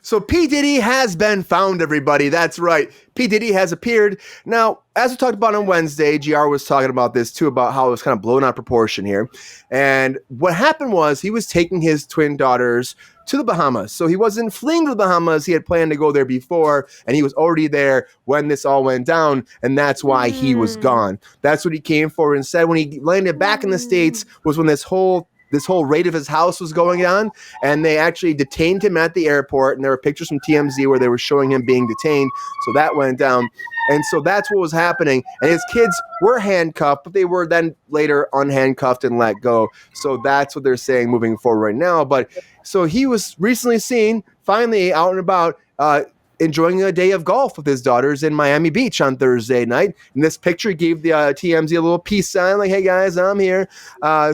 So P Diddy has been found, everybody. That's right. P Diddy has appeared. Now, as we talked about on Wednesday, GR was talking about this too, about how it was kind of blown out of proportion here. And what happened was he was taking his twin daughters to the Bahamas. So he wasn't fleeing to the Bahamas. He had planned to go there before, and he was already there when this all went down, and that's why he was gone. That's what he came for and said. When he landed back in the States was when this whole raid of his house was going on, and they actually detained him at the airport, and there were pictures from TMZ where they were showing him being detained. So that went down. And so that's what was happening. And his kids were handcuffed, but they were then later unhandcuffed and let go. So that's what they're saying moving forward right now. But so he was recently seen finally out and about enjoying a day of golf with his daughters in Miami Beach on Thursday night. And this picture gave the TMZ a little peace sign, like, hey guys, I'm here.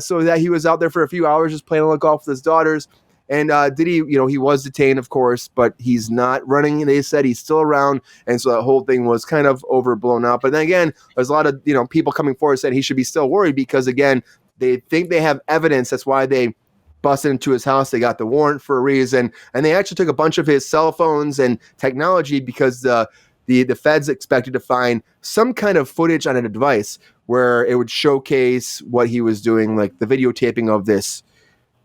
So that he was out there for a few hours just playing a little golf with his daughters. And Diddy, he was detained, of course, but he's not running. They said he's still around. And so that whole thing was kind of overblown out. But then again, there's a lot of, people coming forward saying he should be still worried because, again, they think they have evidence. That's why they busted into his house. They got the warrant for a reason. And they actually took a bunch of his cell phones and technology because the feds expected to find some kind of footage on a device where it would showcase what he was doing, like the videotaping of this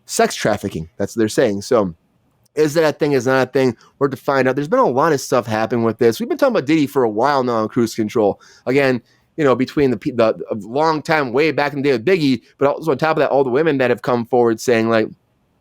sex trafficking. That's what they're saying. So is that a thing? Is not a thing? We're to find out. There's been a lot of stuff happening with this. We've been talking about Diddy for a while now on Cruise Control. Again, between the long time way back in the day with Biggie, but also on top of that, all the women that have come forward saying like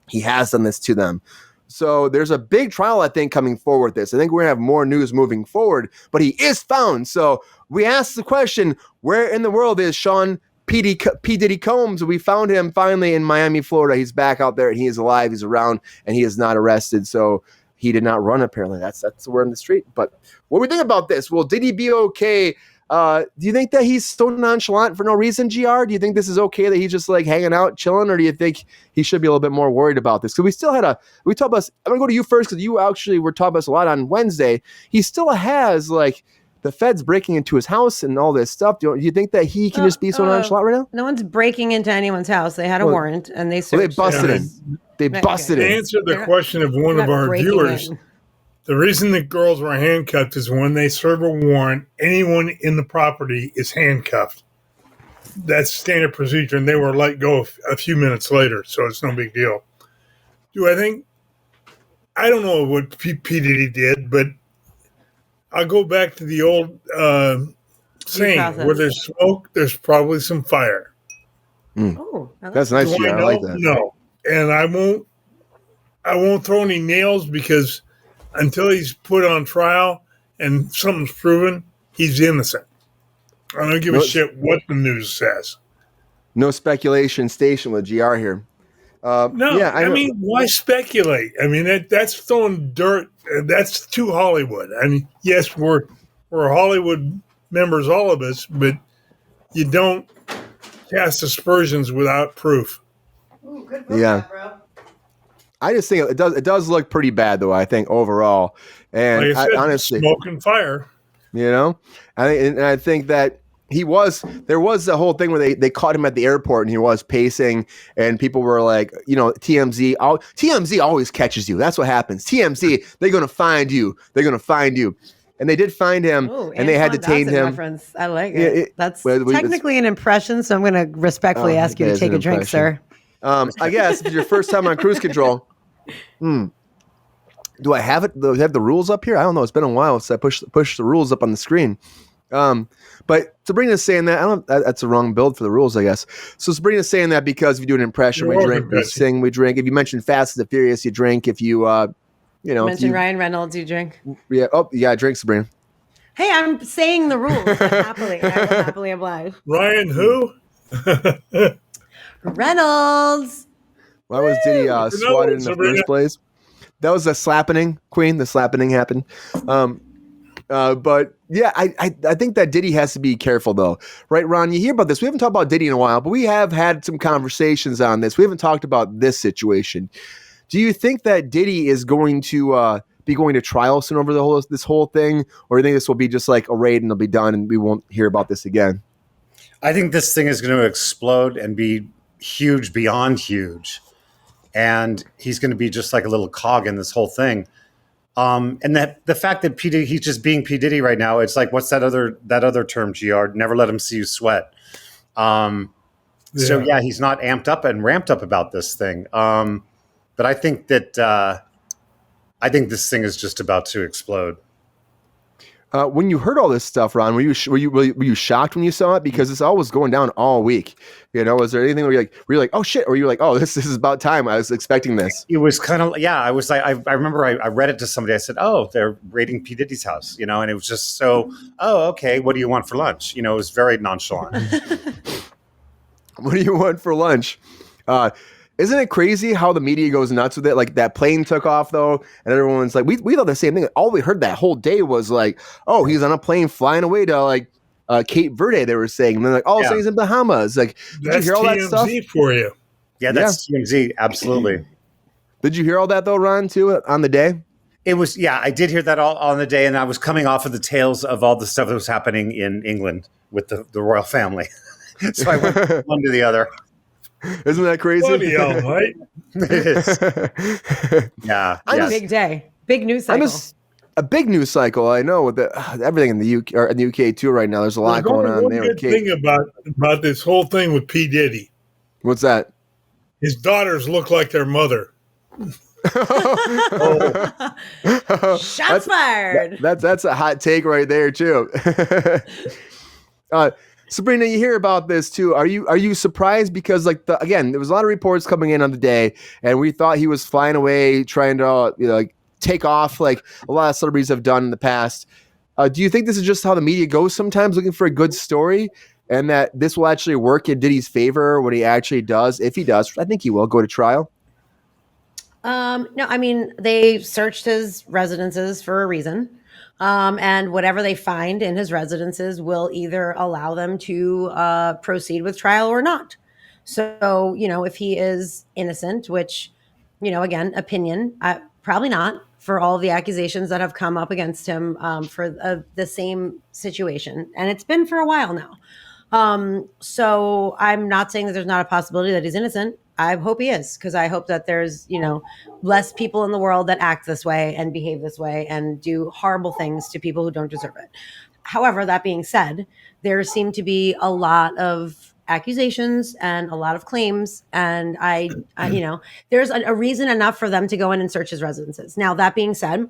he has done this to them. So there's a big trial, I think, coming forward with this. I think we're going to have more news moving forward, but he is found. So we asked the question, where in the world is Sean P. Diddy Combs? We found him finally in Miami, Florida. He's back out there and he is alive. He's around and he is not arrested. So he did not run, apparently. That's the word in the street. But what do we think about this? Will Diddy be okay? Do you think that he's so nonchalant for no reason, GR? Do you think this is okay that he's just like hanging out, chilling, or do you think he should be a little bit more worried about this? Because we still had we talked about, I'm going to go to you first because you actually were talking about us a lot on Wednesday. He still has like the feds breaking into his house and all this stuff. Do you think that he can just be so nonchalant right now? No one's breaking into anyone's house. They had a warrant and they searched. They busted him. They busted him. To answer the question of one of our viewers, the reason the girls were handcuffed is when they serve a warrant, anyone in the property is handcuffed. That's standard procedure, and they were let go a few minutes later, so it's no big deal. I don't know what P. Diddy did, but I'll go back to the old saying, where there's smoke, there's probably some fire. Oh, that's nice. I like that. No, and I won't throw any nails because until he's put on trial and something's proven, he's innocent. I don't give a shit what the news says. No speculation station with GR here. I mean, why speculate? I mean, that's throwing dirt. That's too Hollywood. I mean, yes, we're Hollywood members, all of us, but you don't cast aspersions without proof. Ooh, good that, bro. I just think it does look pretty bad, though, I think, overall. And like I said, honestly, smoke and fire. I think that there was the whole thing where they caught him at the airport and he was pacing and people were like, TMZ always catches you. That's what happens. TMZ, they're going to find you. They're going to find you. And they did find him. Ooh, and they had detained him. Reference. I like it. That's technically an impression, so I'm going to respectfully ask you to take a drink, sir. I guess if it's your first time on Cruise Control. Do I have it? Do I have the rules up here? I don't know. It's been a while since I pushed the rules up on the screen. But Sabrina's saying that that's a wrong build for the rules, I guess. So Sabrina's saying that because if you do an impression, we drink, we sing, we drink. If you mention Fast and the Furious, you drink. If you mention Ryan Reynolds, you drink. Yeah. Oh, yeah. Drink, Sabrina. Hey, I'm saying the rules. I will happily oblige. Ryan who? Reynolds. Why was Diddy swatted in the first place? That was a slappening, Queen. The slappening happened. But yeah, I think that Diddy has to be careful though. Right, Ron? You hear about this. We haven't talked about Diddy in a while, but we have had some conversations on this. We haven't talked about this situation. Do you think that Diddy is going to be going to trial soon over this whole thing? Or do you think this will be just like a raid and it'll be done and we won't hear about this again? I think this thing is going to explode and be huge beyond huge. And he's going to be just like a little cog in this whole thing. And that the fact that P Diddy, he's just being P Diddy right now. It's like, what's that other term, GR? Never let him see you sweat. So yeah, he's not amped up and ramped up about this thing. But I think that I think this thing is just about to explode. When you heard all this stuff, Ron, were you shocked when you saw it? Because this all was going down all week. Was there anything where you're like, oh shit, or you were like, oh, this is about time? I was expecting this. It was kind of, I was like, I remember I read it to somebody. I said, oh, they're raiding P Diddy's house, and it was just so, oh, okay, what do you want for lunch? It was very nonchalant. What do you want for lunch? Isn't it crazy how the media goes nuts with it? Like that plane took off though, and everyone's like, we thought the same thing. All we heard that whole day was like, oh, he's on a plane flying away to like Cape Verde. They were saying, and then like, oh, so he's in Bahamas. Like, did you hear all that stuff? For you. Yeah, that's TMZ. Absolutely. Did you hear all that though, Ron? Too on the day. It was, I did hear that all on the day, and I was coming off of the tails of all the stuff that was happening in England with the royal family. So I went from one to the other. Isn't that crazy? Bloody hell, right? It is. Yeah. Big day. Big news cycle. A big news cycle. I know with everything in the UK or in the UK too right now. There's a lot going on there. Good thing about this whole thing with P Diddy. What's that? His daughters look like their mother. Shots fired. That's a hot take right there too. Sabrina, you hear about this too. Are you surprised? Because again, there was a lot of reports coming in on the day, and we thought he was flying away, trying to take off like a lot of celebrities have done in the past. Do you think this is just how the media goes sometimes, looking for a good story, and that this will actually work in Diddy's favor when he actually does, if he does? I think he will go to trial. No, I mean, they searched his residences for a reason. And whatever they find in his residences will either allow them to proceed with trial or not. So, if he is innocent, which, again, opinion, probably not for all the accusations that have come up against him for the same situation. And it's been for a while now. So I'm not saying that there's not a possibility that he's innocent. I hope he is, because I hope that there's, less people in the world that act this way and behave this way and do horrible things to people who don't deserve it. However, that being said, there seem to be a lot of accusations and a lot of claims. And I there's a reason enough for them to go in and search his residences. Now, that being said,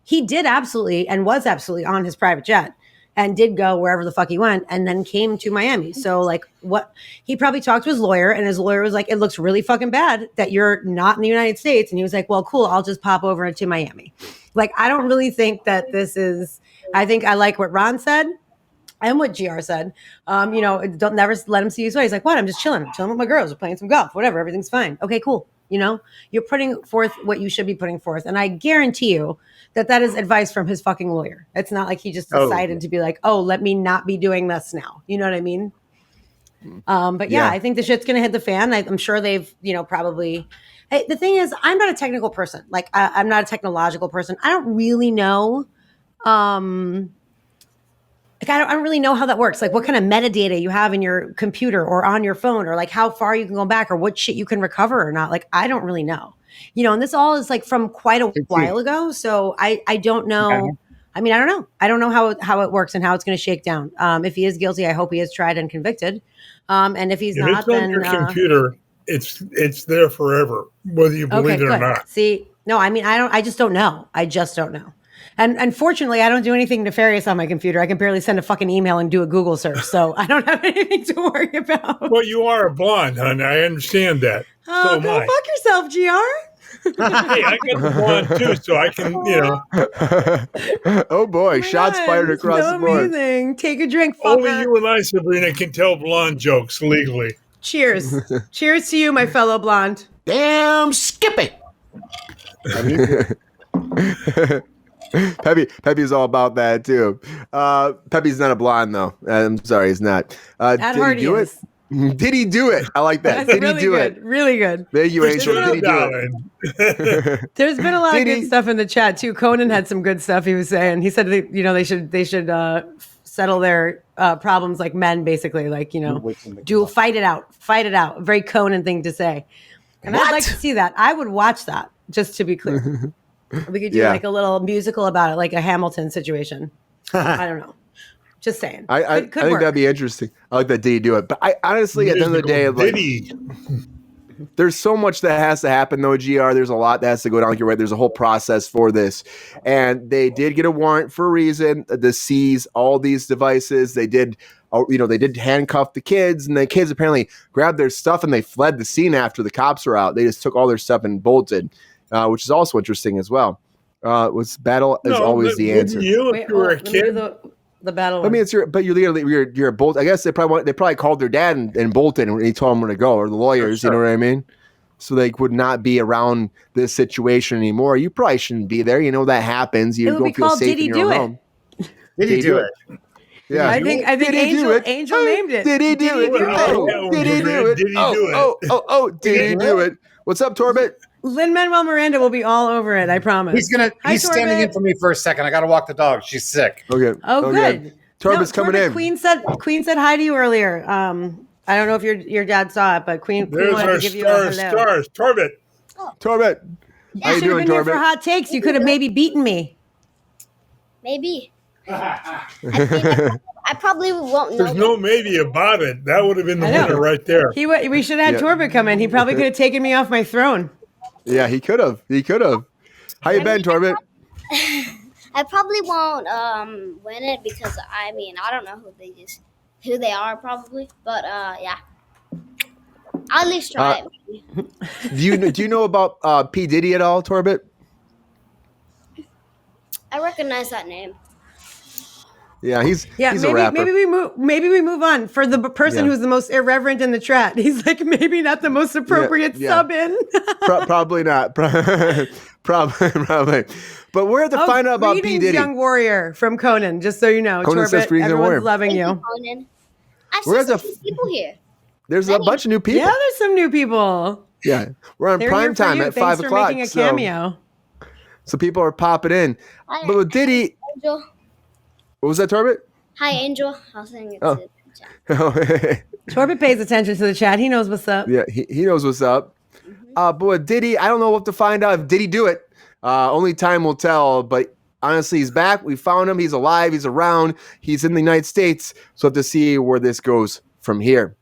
he did absolutely and was absolutely on his private jet and did go wherever the fuck he went and then came to Miami. So he probably talked to his lawyer, and his lawyer was like, it looks really fucking bad that you're not in the United States. And he was like, well, cool, I'll just pop over to Miami. I don't really think that this is, I think I like what Ron said and what GR said. Don't never let him see you sweat. He's like, what? I'm just chilling with my girls. We're playing some golf, whatever. Everything's fine. Okay, cool. You're putting forth what you should be putting forth. And I guarantee you that is advice from his fucking lawyer. It's not like he just decided to be like, oh, let me not be doing this now. You know what I mean? But yeah, I think the shit's going to hit the fan. I'm sure they've, probably. The thing is, I'm not a technical person. I'm not a technological person. I don't really know. I don't really know how that works. What kind of metadata you have in your computer or on your phone, or how far you can go back, or what shit you can recover or not. I don't really know. And this all is from quite a while ago. So I don't know. Okay. I mean, I don't know. I don't know how it works and how it's going to shake down. If he is guilty, I hope he is tried and convicted. And if he's not, then your computer, it's there forever, whether you believe it or not. See, no, I mean, I just don't know. I just don't know. And unfortunately, I don't do anything nefarious on my computer. I can barely send a fucking email and do a Google search. So I don't have anything to worry about. Well, you are a blonde, honey. I understand that. Oh, go fuck yourself, GR. Hey, I got the blonde too, so I can, Oh boy, shots fired across the board. Amazing. Take a drink, fucker. Only you and I, Sabrina, can tell blonde jokes legally. Cheers. Cheers to you, my fellow blonde. Damn Skippy. Pepe's all about that too. Pepe's not a blonde though. I'm sorry, he's not. At heart he is. Did he do it? I like that. Did really he do good. it? Really good. Thank you, Angel. Did he do it? There's been a lot of good stuff in the chat too. Conan had some good stuff he was saying. He said they should settle their problems like men, basically. Fight it out. Very Conan thing to say. And I'd like to see that. I would watch that, just to be clear. We could do like a little musical about it, like a Hamilton situation. I don't know. Just saying. I think that'd be interesting. I like that Diddy do it. But I honestly, at the end of the day, there's so much that has to happen, though, GR. There's a lot that has to go down. Like you're right. There's a whole process for this. And they did get a warrant for a reason to seize all these devices. They did, they did handcuff the kids, and the kids apparently grabbed their stuff and they fled the scene after the cops were out. They just took all their stuff and bolted, which is also interesting as well. Battle is always the answer. If you were a kid? The battle. I mean, you're a bolt. I guess they probably called their dad and bolted, and he told them where to go, or the lawyers. Sure. You know what I mean? So they would not be around this situation anymore. You probably shouldn't be there. You know that happens. You don't feel safe in your own home. Did he do it? Yeah, I think Angel named it. Did he do it? Did he do it? Did he do it? What's up, Torbit? Lin-Manuel Miranda will be all over it, I promise. He's standing in for me for a second. I got to walk the dog. She's sick. Okay. Oh, good. Torbit's coming in. Queen said hi to you earlier. I don't know if your dad saw it, but Queen wanted to give you a hello. Torbit. Torbit. How you doing, Torbit? Here for hot takes. You could have maybe beaten me. Maybe. I probably won't know. There's no maybe about it. That would have been the winner right there. We should have had Torbit come in. He probably could have taken me off my throne. Yeah, he could have. How you been, Torbit? I probably won't win it because I don't know who they are probably, but yeah, I'll at least try it. Do you know about P Diddy at all, Torbit? I recognize that name. Yeah, he's maybe, a rapper. Maybe we move on for the person who's the most irreverent in the chat. He's like maybe not the most appropriate sub in. Probably not. Probably. But we're to find out about P Diddy. Young warrior from Conan. Just so you know, Conan says everyone's loving you. Conan. I've seen some people here. There's a bunch of new people. Yeah, there's some new people. Yeah, we're on prime time at 5 o'clock. Thanks for making a cameo. So people are popping in. But with Diddy. Angel. What was that, Torbit? Hi, Angel. I was saying it to the chat. Torbit pays attention to the chat. He knows what's up. Yeah, he knows what's up. But with Diddy, I don't know what to find out. If Diddy do it, only time will tell. But honestly, he's back. We found him. He's alive. He's around. He's in the United States. So we have to see where this goes from here.